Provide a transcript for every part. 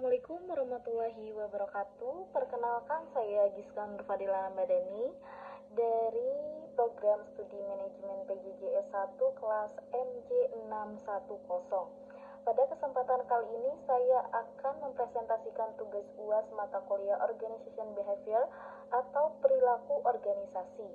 Assalamualaikum warahmatullahi wabarakatuh. Perkenalkan, saya Giska Nurfadila Madani dari program studi manajemen PJJ S1 kelas MJ610. Pada kesempatan kali ini saya akan mempresentasikan tugas UAS mata kuliah Organization Behavior atau perilaku organisasi.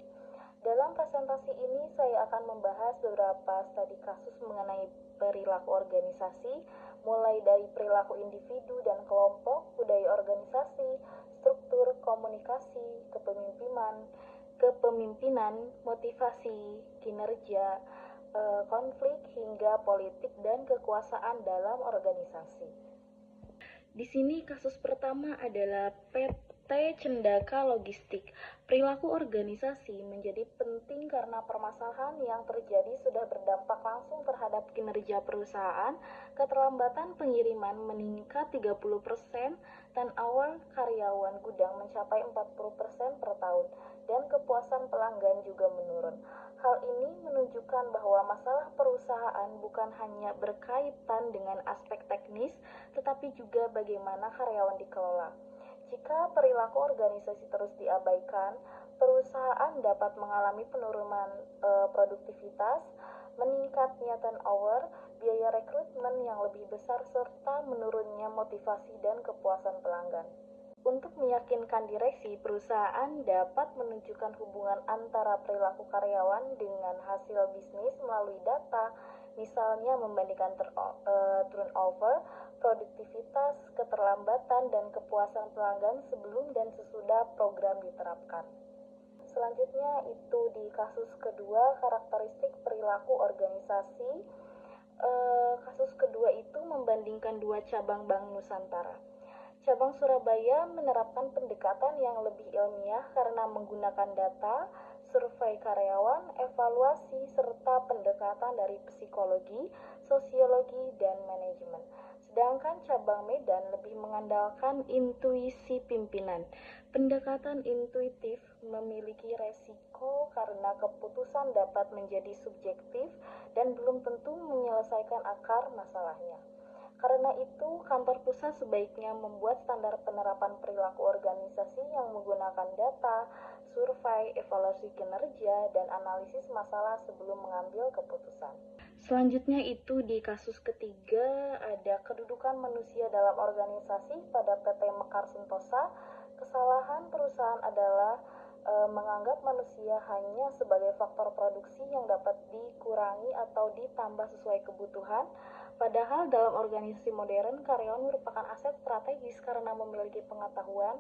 Dalam presentasi ini saya akan membahas beberapa studi kasus mengenai perilaku organisasi, mulai dari perilaku individu dan kelompok, budaya organisasi, struktur komunikasi, kepemimpinan, motivasi, kinerja, konflik hingga politik dan kekuasaan dalam organisasi. Di sini kasus pertama adalah PT Cendaka Logistik. Perilaku organisasi menjadi penting karena permasalahan yang terjadi sudah berdampak langsung terhadap kinerja perusahaan. Keterlambatan pengiriman meningkat 30%, turnover karyawan gudang mencapai 40% per tahun, dan kepuasan pelanggan juga menurun. Hal ini menunjukkan bahwa masalah perusahaan bukan hanya berkaitan dengan aspek teknis, tetapi juga bagaimana karyawan dikelola. Jika perilaku organisasi terus diabaikan, perusahaan dapat mengalami penurunan produktivitas, meningkatnya turnover, biaya rekrutmen yang lebih besar, serta menurunnya motivasi dan kepuasan pelanggan. Untuk meyakinkan direksi, perusahaan dapat menunjukkan hubungan antara perilaku karyawan dengan hasil bisnis melalui data, misalnya membandingkan turnover, produktivitas, keterlambatan, dan kepuasan pelanggan sebelum dan sesudah program diterapkan. Selanjutnya itu di kasus kedua, karakteristik perilaku organisasi. Kasus kedua itu membandingkan dua cabang Bank Nusantara. Cabang Surabaya menerapkan pendekatan yang lebih ilmiah karena menggunakan data, survei karyawan, evaluasi, serta pendekatan dari psikologi, sosiologi, dan manajemen. Sedangkan cabang Medan lebih mengandalkan intuisi pimpinan. Pendekatan intuitif memiliki resiko karena keputusan dapat menjadi subjektif dan belum tentu menyelesaikan akar masalahnya. Karena itu, kantor pusat sebaiknya membuat standar penerapan perilaku organisasi yang menggunakan data, survei, evaluasi kinerja, dan analisis masalah sebelum mengambil keputusan. Selanjutnya itu di kasus ketiga ada kedudukan manusia dalam organisasi pada PT Mekar Sentosa. Kesalahan perusahaan adalah menganggap manusia hanya sebagai faktor produksi yang dapat dikurangi atau ditambah sesuai kebutuhan. Padahal dalam organisasi modern, karyawan merupakan aset strategis karena memiliki pengetahuan,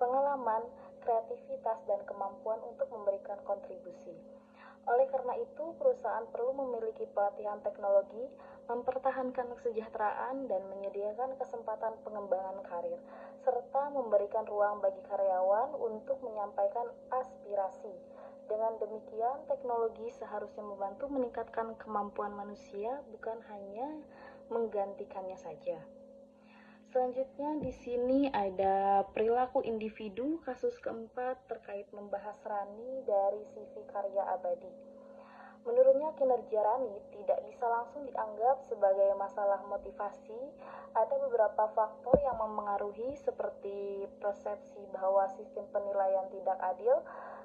pengalaman, kreativitas, dan kemampuan untuk memberikan kontribusi. Oleh karena itu, perusahaan perlu memiliki pelatihan teknologi, mempertahankan kesejahteraan, dan menyediakan kesempatan pengembangan karir, serta memberikan ruang bagi karyawan untuk menyampaikan aspirasi. Dengan demikian, teknologi seharusnya membantu meningkatkan kemampuan manusia, bukan hanya menggantikannya saja. Selanjutnya di sini ada perilaku individu. Kasus keempat terkait membahas Rani dari CV Karya Abadi. Menurutnya, kinerja Rani tidak bisa langsung dianggap sebagai masalah motivasi. Ada beberapa faktor yang memengaruhi seperti persepsi bahwa sistem penilaian tidak adil,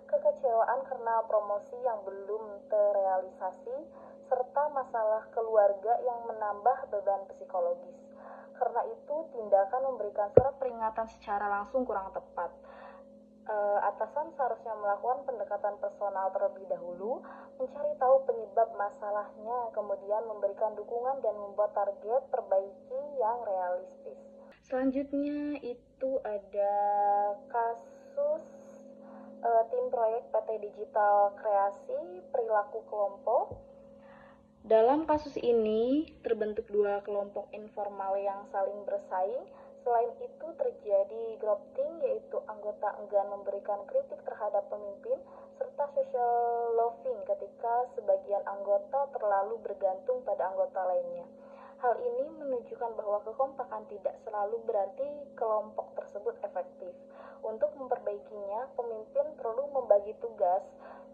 kekecewaan karena promosi yang belum terrealisasi, serta masalah keluarga yang menambah beban psikologis. Karena itu, tindakan memberikan surat peringatan secara langsung kurang tepat. Atasan seharusnya melakukan pendekatan personal terlebih dahulu, mencari tahu penyebab masalahnya, kemudian memberikan dukungan dan membuat target perbaiki yang realistis. Selanjutnya itu ada kasus tim proyek PT Digital Kreasi perilaku kelompok. Dalam kasus ini terbentuk dua kelompok informal yang saling bersaing. Selain itu terjadi grafting, yaitu anggota enggan memberikan kritik terhadap pemimpin, serta social loafing ketika sebagian anggota terlalu bergantung pada anggota lainnya. Hal ini menunjukkan bahwa kekompakan tidak selalu berarti kelompok tersebut efektif. Untuk memperbaikinya, pemimpin perlu membagi tugas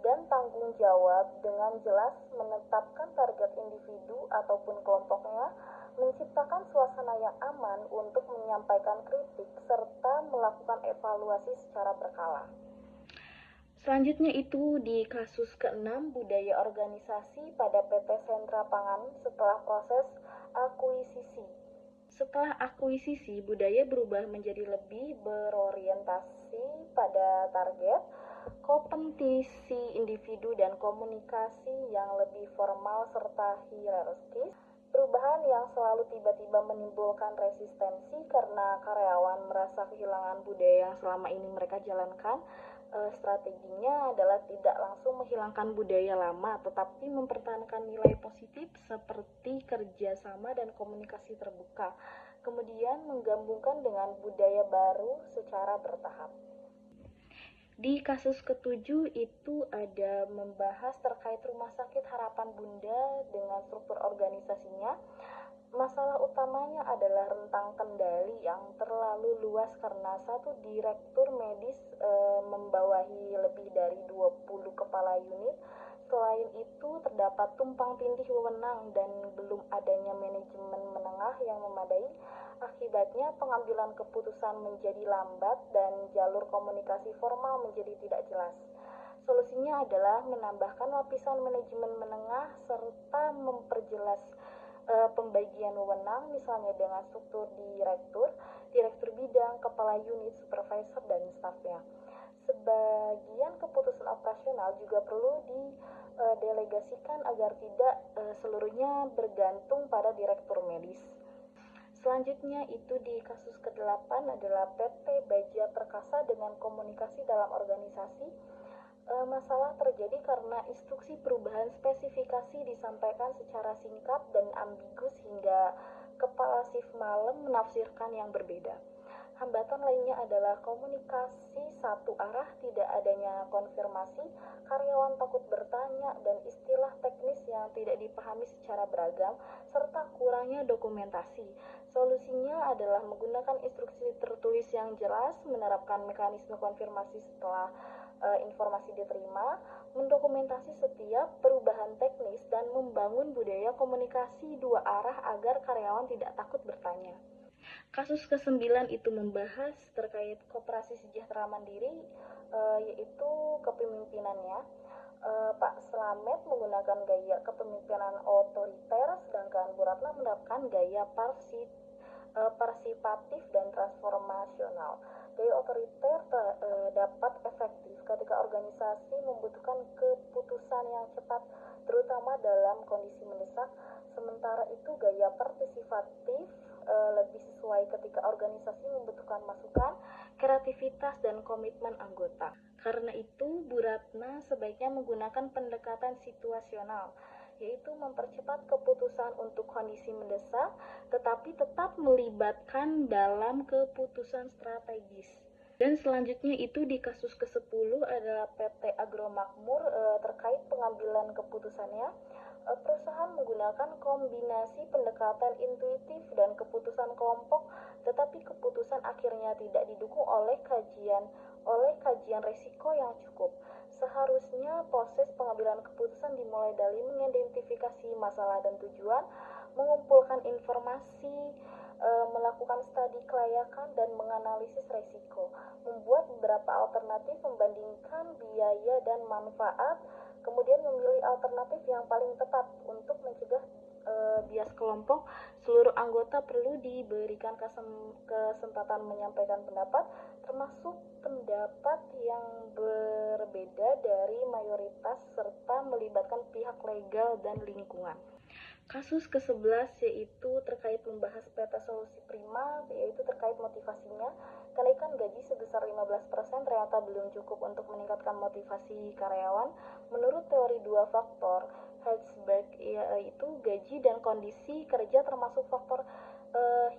dan tanggung jawab dengan jelas, menetapkan target individu ataupun kelompoknya, menciptakan suasana yang aman untuk menyampaikan kritik serta melakukan evaluasi secara berkala. Selanjutnya itu di kasus ke-6 budaya organisasi pada PT Sentra Pangan setelah proses akuisisi. Setelah akuisisi, budaya berubah menjadi lebih berorientasi pada target, kompetisi individu dan komunikasi yang lebih formal serta hierarkis. Perubahan yang selalu tiba-tiba menimbulkan resistensi karena karyawan merasa kehilangan budaya yang selama ini mereka jalankan. Strateginya adalah tidak langsung menghilangkan budaya lama, tetapi mempertahankan nilai positif seperti kerjasama dan komunikasi terbuka, kemudian menggabungkan dengan budaya baru secara bertahap. Di kasus ke-7 itu ada membahas terkait Rumah Sakit Harapan Bunda dengan struktur organisasinya. Masalah utamanya adalah rentang kendali yang terlalu luas karena satu direktur medis membawahi lebih dari 20 kepala unit. Selain itu terdapat tumpang tindih wewenang dan belum adanya manajemen menengah yang memadai. Akibatnya pengambilan keputusan menjadi lambat dan jalur komunikasi formal menjadi tidak jelas. Solusinya adalah menambahkan lapisan manajemen menengah serta memperjelas pembagian wewenang, misalnya dengan struktur direktur, direktur bidang, kepala unit, supervisor, dan stafnya. Sebagian keputusan operasional juga perlu didelegasikan agar tidak seluruhnya bergantung pada direktur medis. Selanjutnya itu di kasus ke-8 adalah PT Baja Perkasa dengan komunikasi dalam organisasi. Masalah terjadi karena instruksi perubahan spesifikasi disampaikan secara singkat dan ambigus hingga kepala shift malam menafsirkan yang berbeda. Hambatan lainnya adalah komunikasi satu arah, tidak adanya konfirmasi, karyawan takut bertanya, dan istilah teknis yang tidak dipahami secara beragam, serta kurangnya dokumentasi. Solusinya adalah menggunakan instruksi tertulis yang jelas, menerapkan mekanisme konfirmasi setelah informasi diterima, mendokumentasi setiap perubahan teknis, dan membangun budaya komunikasi dua arah agar karyawan tidak takut bertanya. Kasus ke-9 itu membahas terkait Koperasi Sejahtera Mandiri, yaitu kepemimpinannya. Pak Slamet menggunakan gaya kepemimpinan otoriter, sedangkan Bu Ratna menerapkan gaya partisipatif dan transformasional. Gaya otoriter dapat efektif ketika organisasi membutuhkan keputusan yang cepat, terutama dalam kondisi mendesak. Sementara itu gaya partisipatif lebih sesuai ketika organisasi membutuhkan masukan, kreativitas, dan komitmen anggota. Karena itu, Bu Ratna sebaiknya menggunakan pendekatan situasional, yaitu mempercepat keputusan untuk kondisi mendesak, tetapi tetap melibatkan dalam keputusan strategis. Dan selanjutnya itu di kasus ke-10 adalah PT Agromakmur terkait pengambilan keputusannya. Perusahaan menggunakan kombinasi pendekatan intuitif dan keputusan kelompok, tetapi keputusan akhirnya tidak didukung oleh kajian risiko yang cukup. Seharusnya proses pengambilan keputusan dimulai dari mengidentifikasi masalah dan tujuan, mengumpulkan informasi, melakukan studi kelayakan, dan menganalisis risiko, membuat beberapa alternatif, membandingkan biaya dan manfaat, kemudian memilih alternatif yang paling tepat untuk mencegah bias kelompok. Seluruh anggota perlu diberikan kesempatan menyampaikan pendapat, termasuk pendapat yang berbeda dari mayoritas, serta melibatkan pihak legal dan lingkungan. Kasus ke-11 yaitu terkait membahas peta solusi prima, yaitu terkait motivasinya. Kenaikan gaji sebesar 15% ternyata belum cukup untuk meningkatkan motivasi karyawan. Menurut teori dua faktor Herzberg, yaitu gaji dan kondisi kerja termasuk faktor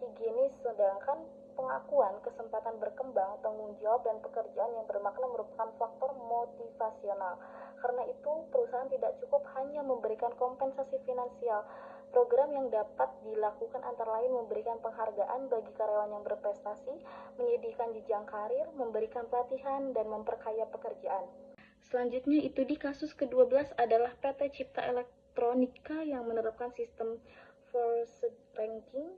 higienis, sedangkan pengakuan, kesempatan berkembang, tanggung jawab, dan pekerjaan yang bermakna merupakan faktor motivasional. Karena itu, perusahaan tidak cukup hanya memberikan kompensasi finansial. Program yang dapat dilakukan antara lain memberikan penghargaan bagi karyawan yang berprestasi, menyediakan jenjang karir, memberikan pelatihan, dan memperkaya pekerjaan. Selanjutnya itu di kasus ke-12 adalah PT Cipta Elektronika yang menerapkan sistem first ranking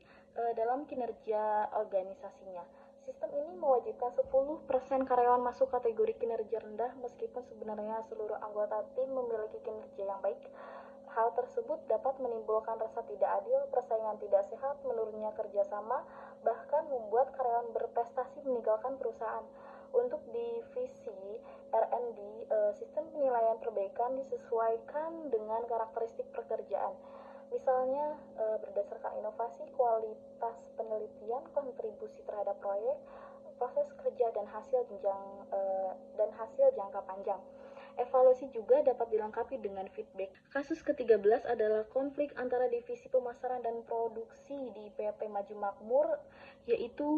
dalam kinerja organisasinya. Sistem ini mewajibkan 10% karyawan masuk kategori kinerja rendah meskipun sebenarnya seluruh anggota tim memiliki kinerja yang baik. Hal tersebut dapat menimbulkan rasa tidak adil, persaingan tidak sehat, menurunnya kerjasama, bahkan membuat karyawan berprestasi meninggalkan perusahaan. Untuk divisi R&D, sistem penilaian perbaikan disesuaikan dengan karakteristik pekerjaan. Misalnya berdasarkan inovasi, kualitas penelitian, kontribusi terhadap proyek, proses kerja dan hasil jangka panjang. Evaluasi juga dapat dilengkapi dengan feedback. Kasus ke-13 adalah konflik antara divisi pemasaran dan produksi di PT Maju Makmur, yaitu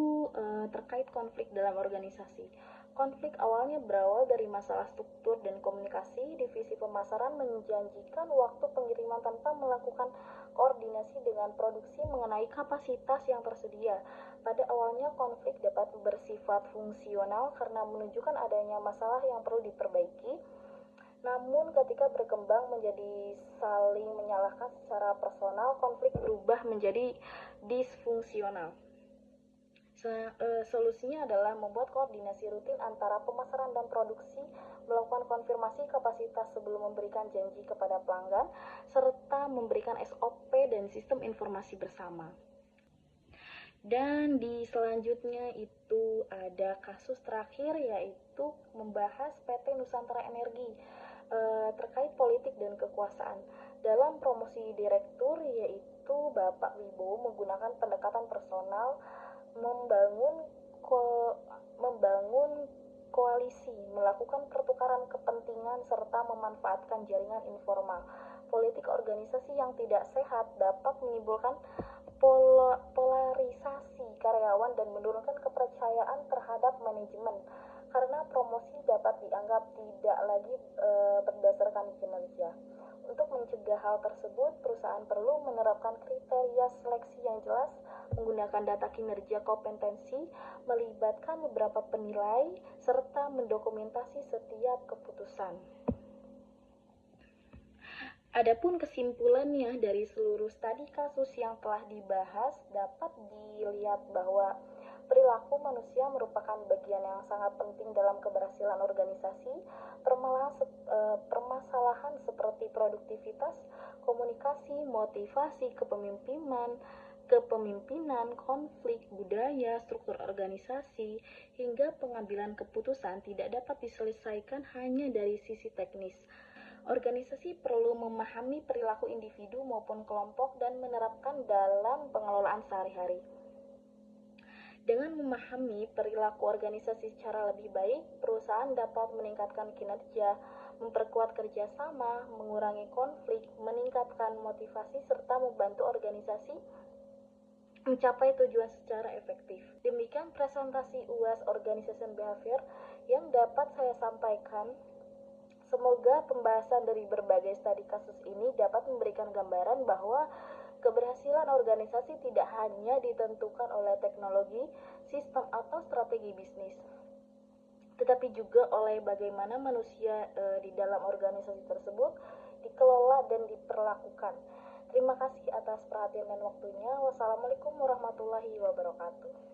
terkait konflik dalam organisasi. Konflik awalnya berawal dari masalah struktur dan komunikasi. Divisi pemasaran menjanjikan waktu pengiriman tanpa melakukan koordinasi dengan produksi mengenai kapasitas yang tersedia. Pada awalnya konflik dapat bersifat fungsional karena menunjukkan adanya masalah yang perlu diperbaiki. Namun ketika berkembang menjadi saling menyalahkan secara personal, konflik berubah menjadi disfungsional. Solusinya adalah membuat koordinasi rutin antara pemasaran dan produksi, melakukan konfirmasi kapasitas sebelum memberikan janji kepada pelanggan, serta memberikan SOP dan sistem informasi bersama. Dan di selanjutnya itu ada kasus terakhir, yaitu membahas PT Nusantara Energi terkait politik dan kekuasaan. Dalam promosi direktur, yaitu Bapak Wibowo menggunakan pendekatan personal, membangun koalisi, melakukan pertukaran kepentingan, serta memanfaatkan jaringan informal. Politik organisasi yang tidak sehat dapat menimbulkan polarisasi karyawan dan menurunkan kepercayaan terhadap manajemen, karena promosi dapat dianggap tidak lagi berdasarkan kinerja. Untuk mencegah hal tersebut, perusahaan perlu menerapkan kriteria seleksi yang jelas, menggunakan data kinerja kompetensi, melibatkan beberapa penilai, serta mendokumentasi setiap keputusan. Adapun kesimpulannya dari seluruh studi kasus yang telah dibahas, dapat dilihat bahwa perilaku manusia merupakan bagian yang sangat penting dalam keberhasilan organisasi. Permasalahan seperti produktivitas, komunikasi, motivasi, kepemimpinan, konflik, budaya, struktur organisasi, hingga pengambilan keputusan tidak dapat diselesaikan hanya dari sisi teknis. Organisasi perlu memahami perilaku individu maupun kelompok dan menerapkan dalam pengelolaan sehari-hari. Dengan memahami perilaku organisasi secara lebih baik, perusahaan dapat meningkatkan kinerja, memperkuat kerjasama, mengurangi konflik, meningkatkan motivasi, serta membantu organisasi mencapai tujuan secara efektif. Demikian presentasi UAS Organization Behavior yang dapat saya sampaikan. Semoga pembahasan dari berbagai studi kasus ini dapat memberikan gambaran bahwa keberhasilan organisasi tidak hanya ditentukan oleh teknologi, sistem, atau strategi bisnis, tetapi juga oleh bagaimana manusia di dalam organisasi tersebut dikelola dan diperlakukan. Terima kasih atas perhatian dan waktunya. Wassalamualaikum warahmatullahi wabarakatuh.